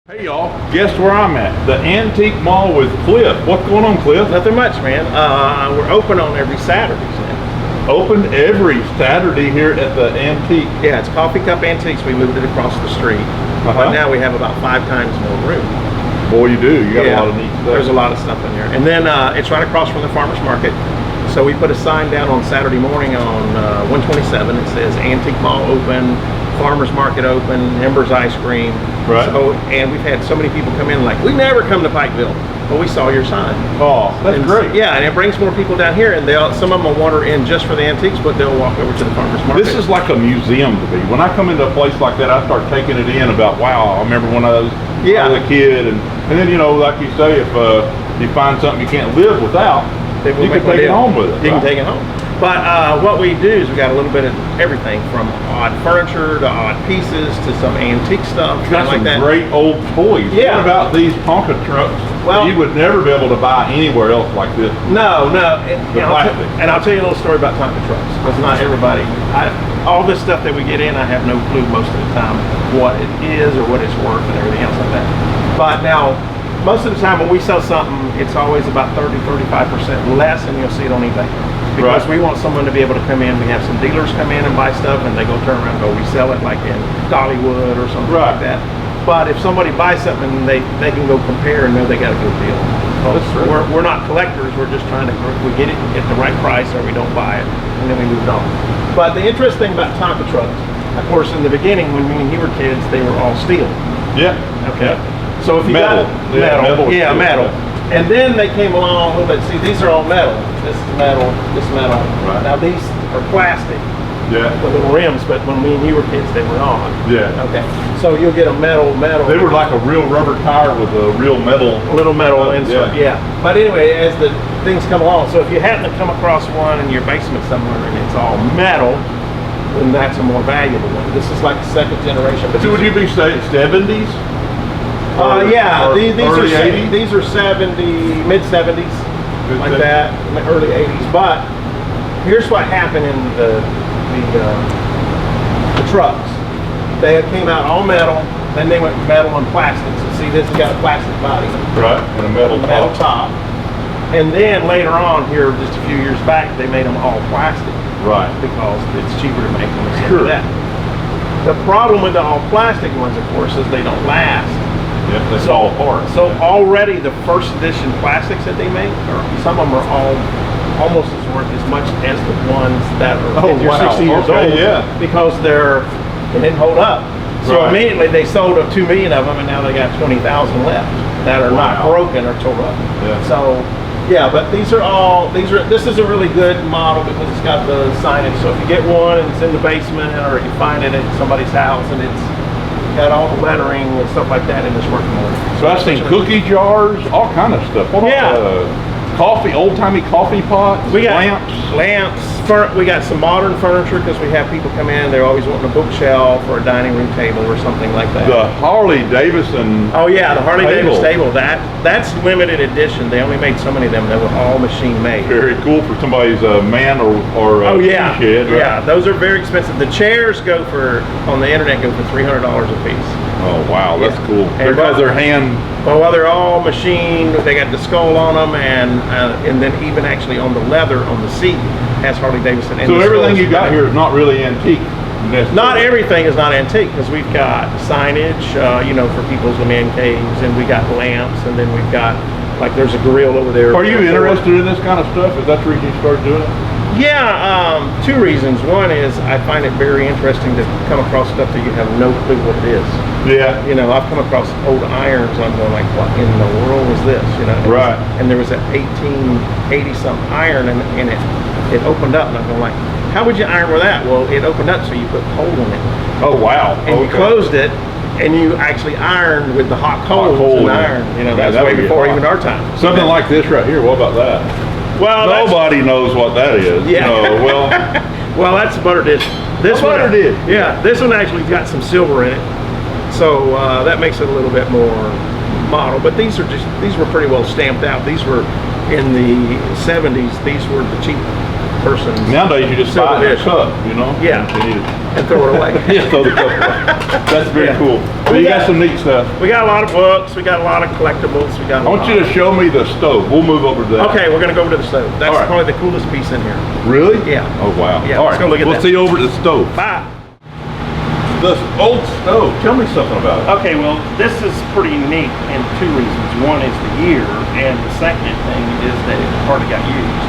Hey y'all, guess where I'm at? The Antique Mall with Cliff. What's going on, Cliff? Nothing much, man. We're open on every Saturday. Open every Saturday here at the Antique. Yeah, it's Coffee Cup Antiques. We moved it across the street. But now we have about 5 times more room. Boy, you do. You got a lot of neat stuff. There's a lot of stuff in here. And then it's right across from the farmer's market. So we put a sign down on Saturday morning on 127. It says Antique Mall open, farmer's market open, Ember's ice cream. Right. So, and we've had so many people come in like, we never come to Pikeville, but we saw your sign. Oh, that's great. Yeah, and it brings more people down here, and some of them will wander in just for the antiques, but they'll walk over to the farmer's market. This is like a museum to me. When I come into a place like that, I start taking it in about, wow, I remember when I was a kid, and then, you know, like you say, if you find something you can't live without, you can take it home with it. You can take it home. But what we do is we got a little bit of everything from odd furniture to odd pieces to some antique stuff. You got some like that. great old toys. Yeah. What about these Tonka trucks? Well, you would never be able to buy anywhere else like this. No. And I'll tell you a little story about Tonka trucks, because not everybody. All this stuff that we get in, I have no clue most of the time what it is or what it's worth and everything else like that. But now, most of the time when we sell something, it's always about 30-35% less, and you'll see it on eBay. Because we want someone to be able to come in. We have some dealers come in and buy stuff, and they go turn around and go resell it like in Dollywood or something like that. But if somebody buys something, they can go compare and know they got a good deal. We're not collectors. We're just trying to, we get it at the right price or we don't buy it, and then we move on. But the interesting thing about Tonka trucks, of course, in the beginning when me and you were kids, they were all steel. Yeah. Okay. So if you metal. Metal. And then they came along a little bit. See, these are all metal. This is metal. This metal. Right. Now these are plastic. Yeah. The little rims, but when me and you were kids, they were on. Yeah. Okay. So you'll get a metal. They were like a real rubber tire with a real metal. A little metal insert. Yeah. But anyway, as the things come along, so if you happen to come across one in your basement somewhere and it's all metal, then that's a more valuable one. This is like second generation. But so would you be saying 70s? Yeah, these are 80s? These are 70, mid 70s, like that, early 80s. But here's what happened in the trucks. They came out all metal, then they went metal and plastic. So see, this has got a plastic body, right, and a metal top. And then later on, here just a few years back, they made them all plastic, right? Because it's cheaper to make them instead of that. The problem with the all plastic ones, of course, is they don't last. Yep, they fall apart. So already the first edition plastics that they make, some of them are almost as worth as much as the ones that are 50 or 60 years old. Yeah. Because they didn't hold up. So immediately they sold 2 million of them, and now they got 20,000 left that are not broken or tore up. Yeah. So yeah, but this is a really good model because it's got the signage. So if you get one and it's in the basement, or you find it at somebody's house and it's got all the lettering and stuff like that in this working order. So I've seen cookie jars, all kind of stuff. Coffee, old-timey coffee pots, we got lamps. We got some modern furniture because we have people come in, they're always wanting a bookshelf or a dining room table or something like that. The Harley Davidson. Oh yeah, the Harley Davidson table. That's limited edition. They only made so many of them. They were all machine made. Very cool for somebody's man or shed. Right? Yeah, those are very expensive. The chairs on the internet go for $300 a piece. Oh wow, that's cool. Because they're hand. Well, they're all machined. They got the skull on them, and then even actually on the leather on the seat has Harley Davidson. So everything you got here is not really antique. Not everything is not antique because we've got signage, for people's man caves, and we got lamps, and then we've got there's a grill over there. Are you interested in this kind of stuff? Is that the reason you started doing it? Yeah, 2 reasons. One is I find it very interesting to come across stuff that you have no clue what it is. Yeah. I've come across old irons and I'm going like, what in the world was this? Right. And there was an 1880-something iron and it opened up and I'm going like, how would you iron with that? Well, it opened up so you put coal in it. Oh, wow. And you closed it and you actually ironed with the hot coals and iron. That's way before even our time. Something like this right here, what about that? Well, nobody knows what that is. Yeah. Well, that's a butter dish. This one, yeah, this one actually got some silver in it, so that makes it a little bit more model. But these were pretty well stamped out. These were in the 70s. These were the cheap person's. Nowadays you just buy a cup, Yeah. and throw it away. Yeah, throw the cup away. That's very cool. So you got some neat stuff. We got a lot of books. We got a lot of collectibles. We got. I want you to show me the stove. We'll move over to that. Okay, we're gonna go over to the stove. That's right. probably the coolest piece in here. Really? Yeah. Oh wow. Yeah. All Let's right. go look at we'll that. see you over at the stove. Bye. The old stove. Tell me something about it. Okay, well, this is pretty unique in two reasons. One is the year, and the second thing is that it hardly got used.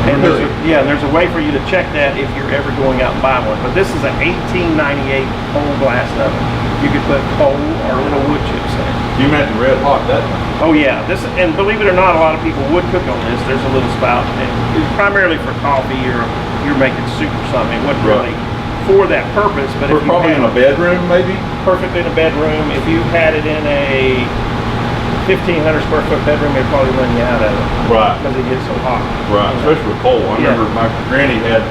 And Really? there's a way for you to check that if you're ever going out and buy one. But this is an 1898 coal blast oven. You could put coal or little wood chips in it. You mentioned red hot that time. Oh yeah, and believe it or not, a lot of people would cook on this. There's a little spout, and it's primarily for coffee or you're making soup or something. It wasn't Right. really for that purpose, but We're if you probably in had a bedroom, maybe. perfect in a bedroom, if you had it in a 1,500 square foot bedroom, it'd probably run you out of it. Right. Because it gets so hot. Right. Especially with coal. I Yeah. remember my granny had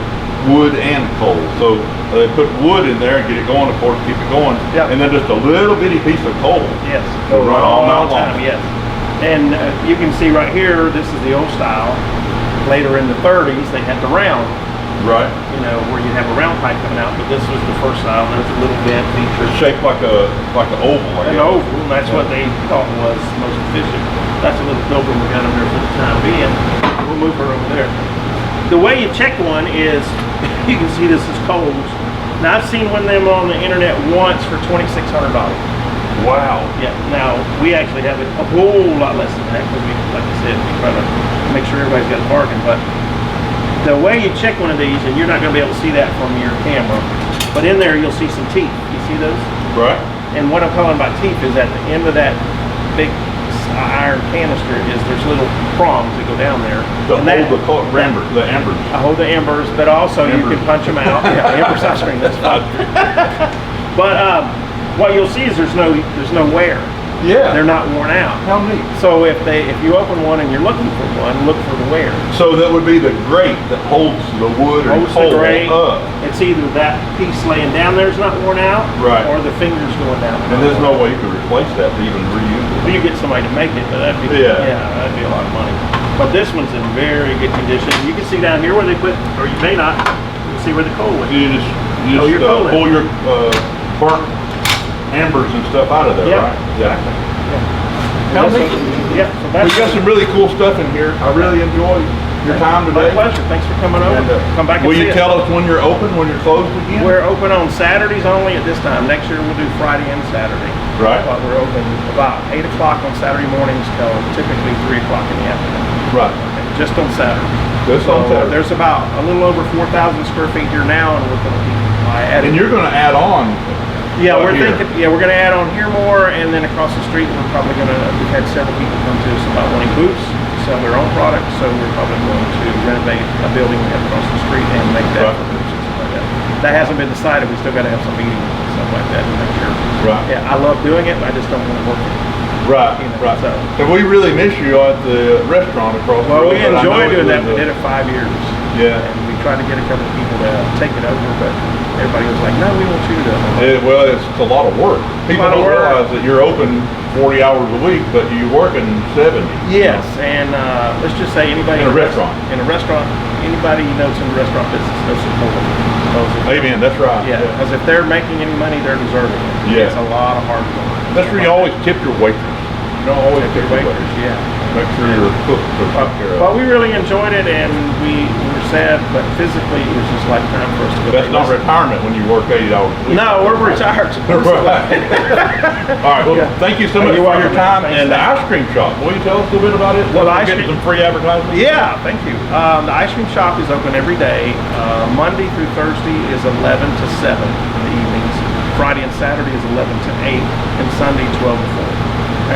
wood and coal, so they put wood in there and get it going, of course, keep it going. Yep. And then just a little bitty piece of coal. Yes. Go run all night long. Yes. And you can see right here, this is the old style. Later in the 30s, they had the round. Right. You know, where you have a round pipe coming out, but this was the first style. There's a little vent feature. Shaped like an oval. I An guess. oval, and that's what they thought was most efficient. That's a little Pilgrim we got over there for the time being. We'll move her over there. The way you check one is, you can see this is Kohl's. Now I've seen one of them on the internet once for $2,600. Wow. Yeah. Now we actually have it a whole lot less than that because we, like I said, we try to make sure everybody's got a bargain. But the way you check one of these, and you're not going to be able to see that from your camera, but in there you'll see some teeth. You see those? Right. And what I'm calling by teeth is at the end of that big iron canister is there's little prongs that go down there. To And that- hold the embers. I hold the embers, but also you Embers. can punch them out. Yeah, embers ice cream. That's fine. But what you'll see is there's no wear. Yeah. They're not worn out. How neat. So if you open one and you're looking for one, look for the wear. So that would be the grate that holds the wood or Holds coal the grate. up. It's either that piece laying down there is not worn out, Right. or the fingers going down. And there's no way you could replace that to even reuse it. You get somebody to make it, but that'd be that'd be a lot of money. But this one's in very good condition. You can see down here where they put, or you may not, you can see where the coal went. You just Oh, your coal pull your burnt embers and stuff out of there, Yeah, right? exactly. How neat. Yeah, so We that's got some really cool stuff in here. I really enjoy your time my today. pleasure. Thanks for coming over. And, Come back and will see you us. tell us when you're open, when you're closed again? We're open on Saturdays only at this time. Next year we'll do Friday and Saturday. Right. But we're open about 8 o'clock on Saturday mornings till typically 3 o'clock in the afternoon. Right. Just on Saturday. Just on Saturday. There's about a little over 4,000 square feet here now, and we're going to be adding. And you're going to add on. Yeah, we're here. thinking. Yeah, we're going to add on here more, and then across the street, we're probably going to. We've had several people come to us about wanting booths to sell their own products, so we're probably going to renovate a building we have across the street and make that Right. for booths and stuff like that. That hasn't been decided. We still got to have some meetings and stuff like that to make sure. Right. Yeah, I love doing it, but I just don't want to work it. Right, You know, right. so- And we really miss you at the restaurant across the Well, road. we but I know enjoy doing it that. was We did it 5 years. Yeah. And we tried to get a couple of people to take it over, but everybody was like, no, we want you to. Well, it's a lot of work. People lot of don't work. realize that you're open 40 hours a week, but you're working 70. Yes, and let's just say anybody In a restaurant. In a restaurant, anybody you know that's in the restaurant business knows support them. Amen, that's right. Yeah, because if they're making any money, they're deserving it. Yeah. It's a lot of hard work. That's where you always tip your waitress. You don't always tip your Waiters, waitress. yeah. Make sure your cook is up here. But we really enjoyed it, and we were sad, but physically it was just like time for us to go. That's not retirement when you work 80 hours a week. No, we're retired. Right. All right, well, Yeah. thank you so much You're for your welcome. time. Thanks, And the thanks. ice cream shop, will you tell us a little bit about it? Well, the We're ice getting cream- some free advertisement. Yeah, thank you. The ice cream shop is open every day. Monday through Thursday is 11 to 7 in the evenings. Friday and Saturday is 11 to 8, and Sunday 12 to 4.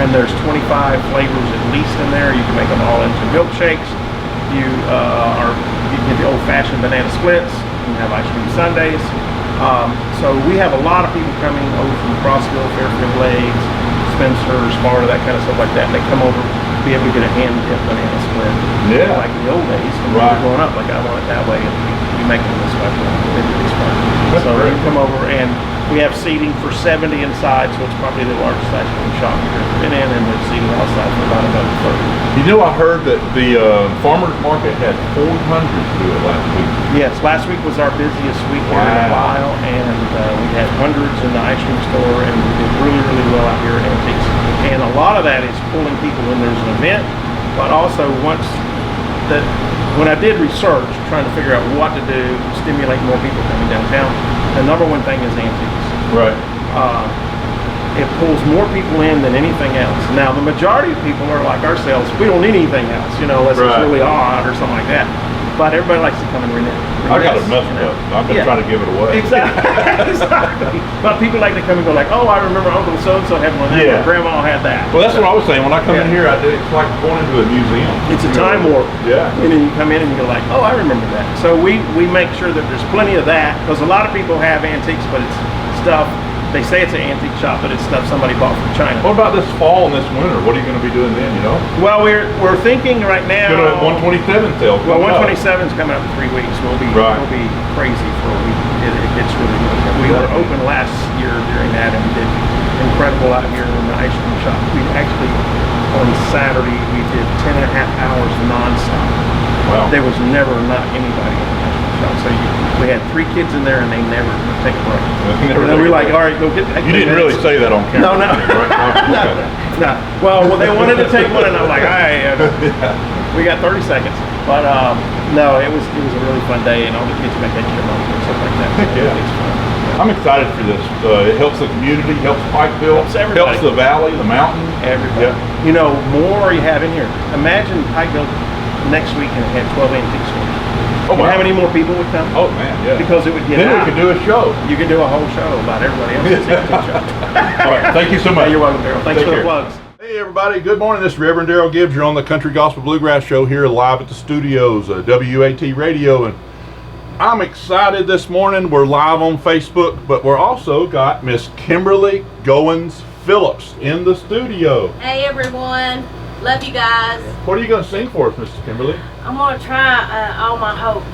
And there's 25 flavors at least in there. You can make them all into milkshakes. You can get the old-fashioned banana splits. You can have ice cream sundaes. So we have a lot of people coming over from Crossville, Fairfield Lakes, Spencer, Sparta, that kind of stuff like that. And they come over to be able to get a hand-dipped banana split. Yeah. Like in the old days. When we Right. were growing up, like I want it that way, and we make them this way. They do this way. That's So great. they come over, and We have seating for 70 inside, so it's probably the largest ice cream shop you've ever been in, and there's seating outside for about another 30. You know, I heard that the farmers market had 400 do it last week. Yes, last week was our busiest week here in a while, and we had hundreds in the ice cream store, and we did really, really well out here at Antiques. And a lot of that is pulling people when there's an event, but also when I did research, trying to figure out what to do to stimulate more people coming downtown, the number one thing is antiques. Right. It pulls more people in than anything else. Now, the majority of people are like ourselves. We don't need anything else, unless it's really odd or something like that. But everybody likes to come and renege. I got it messed up. I'm just trying to give it away. Exactly. But people like to come and go like, oh, I remember Uncle so-and-so had one of that. Yeah. Grandma had that. Well, that's what I was saying. When I come in here, it's like going into a museum. It's a time warp. Yeah. And then you come in and you go like, oh, I remember that. So we make sure that there's plenty of that, because a lot of people have antiques, but it's stuff. They say it's an antique shop, but it's stuff somebody bought from China. What about this fall and this winter? What are you going to be doing then, Well, we're thinking right now. Go to 127 sale. Well, 127 is coming up in 3 weeks. We'll be crazy for a week. It gets really good. We were open last year during that, and we did incredible out here in the ice cream shop. We actually, on Saturday, we did 10.5 hours nonstop. Wow. There was never not anybody in the ice cream shop. So we had 3 kids in there, and they never take a break. And then we were like, all right, go get. You didn't really say that on camera. No. No. Well, they wanted to take one, and I'm like, all right, we got 30 seconds. But no, it was a really fun day, and all the kids make extra money and stuff like that. It's fun. I'm excited for this. It helps the community, helps Pikeville, helps the valley, the mountain. Everybody. Yeah. More you have in here. Imagine Pikeville next week and had 12 antique stores. Oh, wow. How many more people would come? Oh man, yeah. Because it would get out. Then we could do a show. You could do a whole show about everybody else's antique show. All right, thank you so much. Hey, you're welcome, Daryl. Thanks for the plugs. Hey everybody, good morning. This is Reverend Daryl Gibbs. You're on the Country Gospel Bluegrass Show here live at the studios, WUAT Radio, and I'm excited this morning. We're live on Facebook, but we're also got Miss Kimberly Goings Phillips in the studio. Hey everyone, love you guys. What are you going to sing for us, Mr. Kimberly? I'm going to try All My Hope.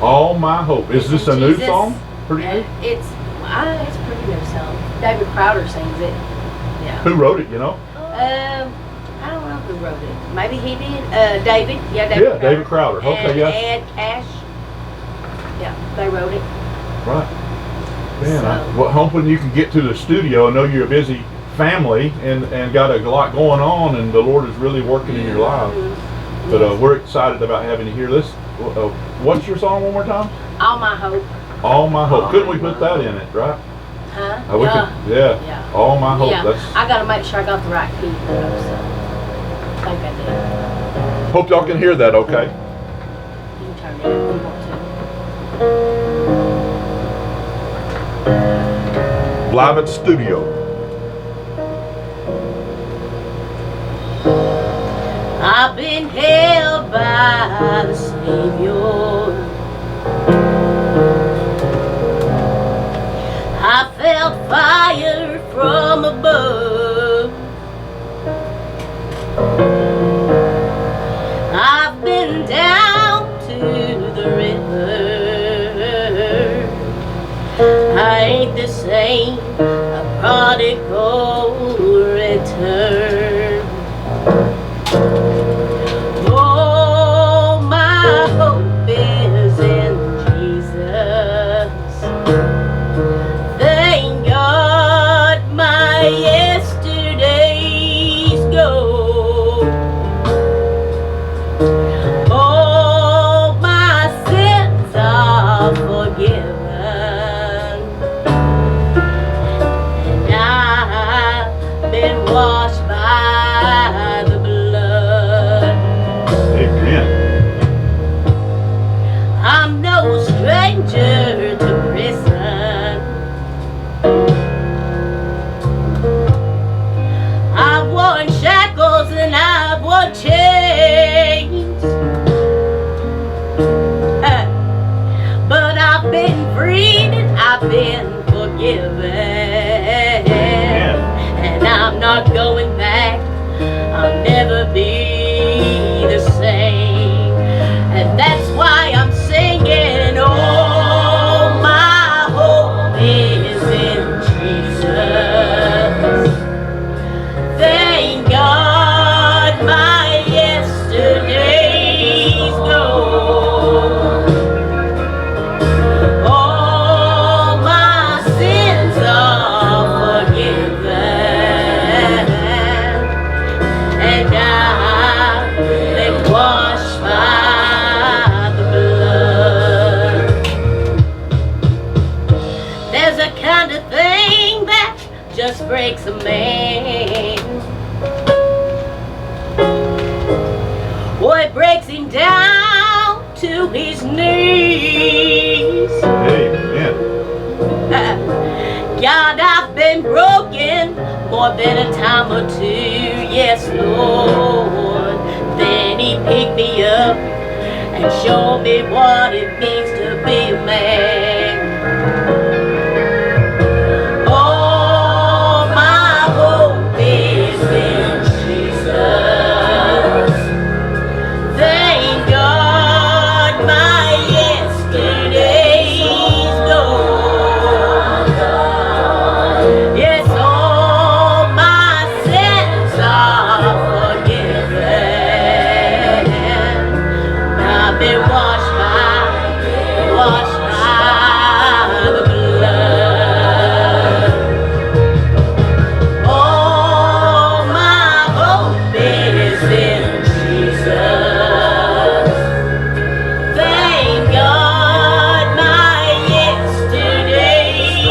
All My Hope. Is this a new song? Pretty new? It's a pretty new song. David Crowder sings it. Yeah. Who wrote it, I don't know who wrote it. Maybe he did. David. Yeah, David Crowder. David Crowder. Okay, and Ash. Yeah, they wrote it. Right. Man, I'm hoping you can get to the studio. I know you're a busy family and got a lot going on, and the Lord is really working in your life. But we're excited about having you here. What's your song one more time? All My Hope. All My Hope. Couldn't we put that in it, right? Huh? Yeah. All My Hope. Yeah. I got to make sure I got the right key though, so I think I did. Hope y'all can hear that okay. You can turn it up if you want to. Live at the studio. I've been held by the Savior. I felt fire from above. I've been down to the river. I ain't the same, a prodigal return. Oh, my hope is in Jesus. Thank God my yesterday's gone. All my sins are forgiven, and I've been washed by the blood. Amen. I'm no stranger to prison. I've worn shackles and I've worn chains, but I've been freed and I've been forgiven. And I'm not going back. I'll never be the same. And that's why I'm singing, oh, my hope is in on his knees. Amen. God, I've been broken more than a time or two, yes, Lord. Then he picked me up and showed me what it means to be a man. Oh, my hope is in Jesus. Thank God my yesterday's gone. Yes, all my sins are forgiven. I've been washed by the blood. All my hope is in Jesus. Thank God my yesterday's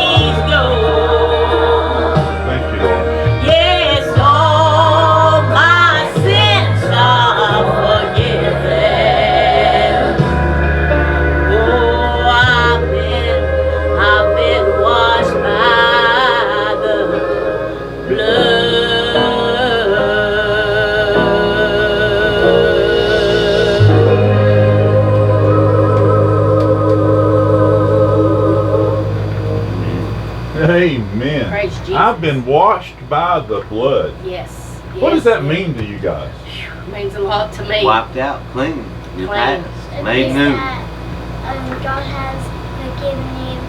gone. Thank you, Lord. Yes, all my sins are forgiven. Oh, I've been washed by the Amen. Praise Jesus. I've been washed by the blood. Yes. What does yes, that yes. mean to you guys? Means a lot to me. Wiped out, clean. Your Clean. past, It made means new. that God has forgiven you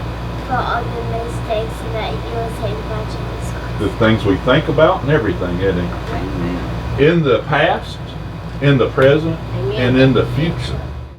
for all the mistakes and that you are saved by Jesus Christ. The things we think about and everything, isn't it? Amen. In the past, in the present, Amen. and in the future.